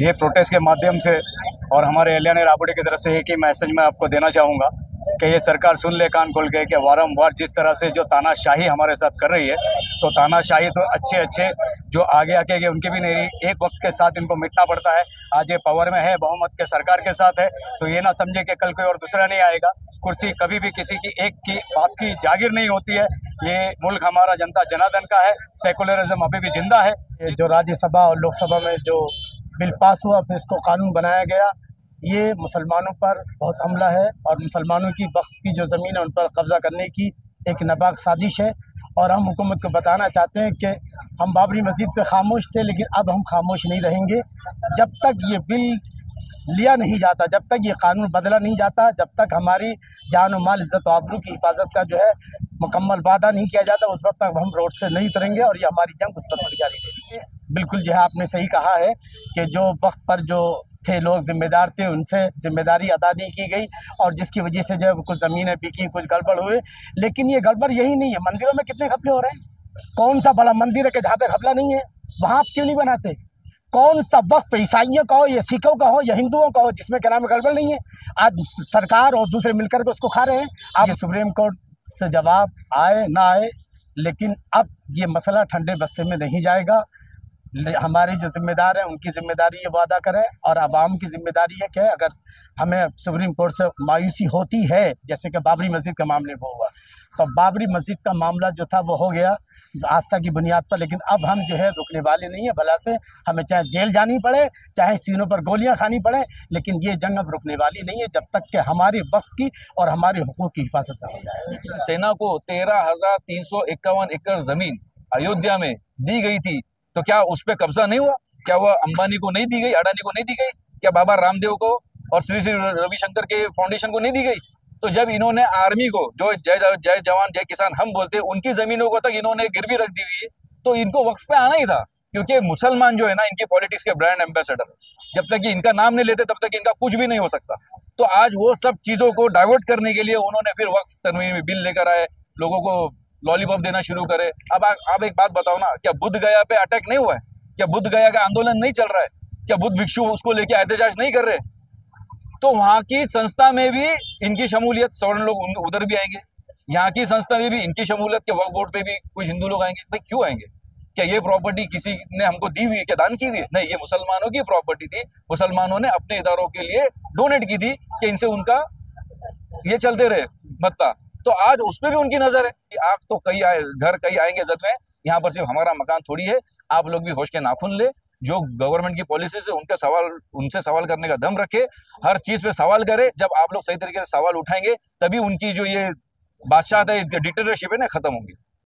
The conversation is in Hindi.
ये प्रोटेस्ट के माध्यम से और हमारे एलियाना राबड़ी की तरफ से एक ही मैसेज मैं आपको देना चाहूँगा कि ये सरकार सुन ले कान खोल के कि वारंवार जिस तरह से जो तानाशाही हमारे साथ कर रही है, तो तानाशाही तो अच्छे अच्छे जो आगे आके गए उनके भी नहीं रही, एक वक्त के साथ इनको मिटना पड़ता है। आज ये पावर में है, बहुमत के सरकार के साथ है, तो ये ना समझे कि कल कोई और दूसरा नहीं आएगा। कुर्सी कभी भी किसी की एक की बाप की जागीर नहीं होती है। ये मुल्क हमारा जनता जनार्दन का है, सेकुलरिज्म अभी भी जिंदा है। जो राज्यसभा और लोकसभा में जो बिल पास हुआ, फिर इसको कानून बनाया गया, ये मुसलमानों पर बहुत हमला है और मुसलमानों की वक्फ की जो ज़मीन है उन पर कब्ज़ा करने की एक नापाक साजिश है। और हम हुकूमत को बताना चाहते हैं कि हम बाबरी मस्जिद पे खामोश थे, लेकिन अब हम खामोश नहीं रहेंगे। जब तक ये बिल लिया नहीं जाता, जब तक ये कानून बदला नहीं जाता, जब तक हमारी जान और माल, इज़्ज़त और आबरू की हिफाजत का जो है मुकम्मल वादा नहीं किया जाता, उस वक्त तक हम रोड से नहीं उतरेंगे और ये हमारी जंग उस वक्त तक जारी रहेगी। बिल्कुल जो है आपने सही कहा है कि जो वक्त पर जो थे लोग जिम्मेदार थे, उनसे जिम्मेदारी अदा नहीं की गई और जिसकी वजह से जो है कुछ ज़मीनें बिकी, कुछ गड़बड़ हुए। लेकिन ये गड़बड़ यही नहीं है, मंदिरों में कितने घपले हो रहे हैं। कौन सा बड़ा मंदिर है कि जहाँ पे घपला नहीं है, वहाँ आप क्यों नहीं बनाते? कौन सा वक्फ ईसाइयों का हो या सिखों का हो या हिंदुओं का हो जिसमें क्या नाम गड़बड़ नहीं है? आज सरकार और दूसरे मिलकर के उसको खा रहे हैं। अब ये सुप्रीम कोर्ट से जवाब आए ना आए, लेकिन अब ये मसला ठंडे बस्ते में नहीं जाएगा। हमारे जो जिम्मेदार हैं उनकी जिम्मेदारी ये वादा करें और आवाम की जिम्मेदारी है कि अगर हमें सुप्रीम कोर्ट से मायूसी होती है, जैसे कि बाबरी मस्जिद के मामले में हुआ, तो बाबरी मस्जिद का मामला जो था वो हो गया आस्था की बुनियाद पर, लेकिन अब हम जो है रुकने वाले नहीं है। भला से हमें चाहे जेल जानी पड़े, चाहे सीनों पर गोलियां खानी पड़े, लेकिन ये जंग अब रुकने वाली नहीं है जब तक कि हमारे वक्त की और हमारे हुकूक की हिफाजत ना हो जाए। सेना को 13,351 एकड़ जमीन अयोध्या में दी गई थी, तो क्या उस पर कब्जा नहीं हुआ? क्या वह अंबानी को नहीं दी गई, अडानी को नहीं दी गई? क्या बाबा रामदेव को और श्री श्री रविशंकर के फाउंडेशन को नहीं दी गई? तो जब इन्होंने आर्मी को, जो जय जवान जय किसान हम बोलते हैं, उनकी जमीनों को तक इन्होंने गिरवी रख दी हुई है, तो इनको वक्फ पे आना ही था। क्योंकि मुसलमान जो है ना, इनकी पॉलिटिक्स के ब्रांड एम्बेसडर, जब तक कि इनका नाम नहीं लेते तब तक इनका कुछ भी नहीं हो सकता। तो आज वो सब चीजों को डाइवर्ट करने के लिए उन्होंने फिर वक्फ तरमीमी बिल लेकर आए, लोगों को लॉलीपॉप देना शुरू करे। अब आप एक बात बताओ ना, क्या बुद्ध गया पे अटैक नहीं हुआ है? क्या बुद्ध गया का आंदोलन नहीं चल रहा है? क्या बुद्ध भिक्षु उसको लेके एहतजाज नहीं कर रहे? तो वहां की संस्था में भी इनकी शमूलियत, सवर्ण लोग उधर भी आएंगे। यहाँ की संस्था में भी इनकी शमूलियत के वक्फ बोर्ड पे भी कुछ हिंदू लोग आएंगे। भाई क्यों आएंगे? क्या ये प्रॉपर्टी किसी ने हमको दी हुई है, क्या दान की हुई है? नहीं, ये मुसलमानों की प्रॉपर्टी थी। मुसलमानों ने अपने इदारों के लिए डोनेट की थी कि इनसे उनका ये चलते रहे मत्ता। तो आज उस पर भी उनकी नजर है कि आप तो घर कई आएंगे जद में, यहाँ पर सिर्फ हमारा मकान थोड़ी है। आप लोग भी होश के नाखून ले, जो गवर्नमेंट की पॉलिसी से उनसे सवाल करने का दम रखे, हर चीज पे सवाल करे। जब आप लोग सही तरीके से सवाल उठाएंगे तभी उनकी जो ये बादशाह है, डिक्टेटरशिप है ना, खत्म होंगी।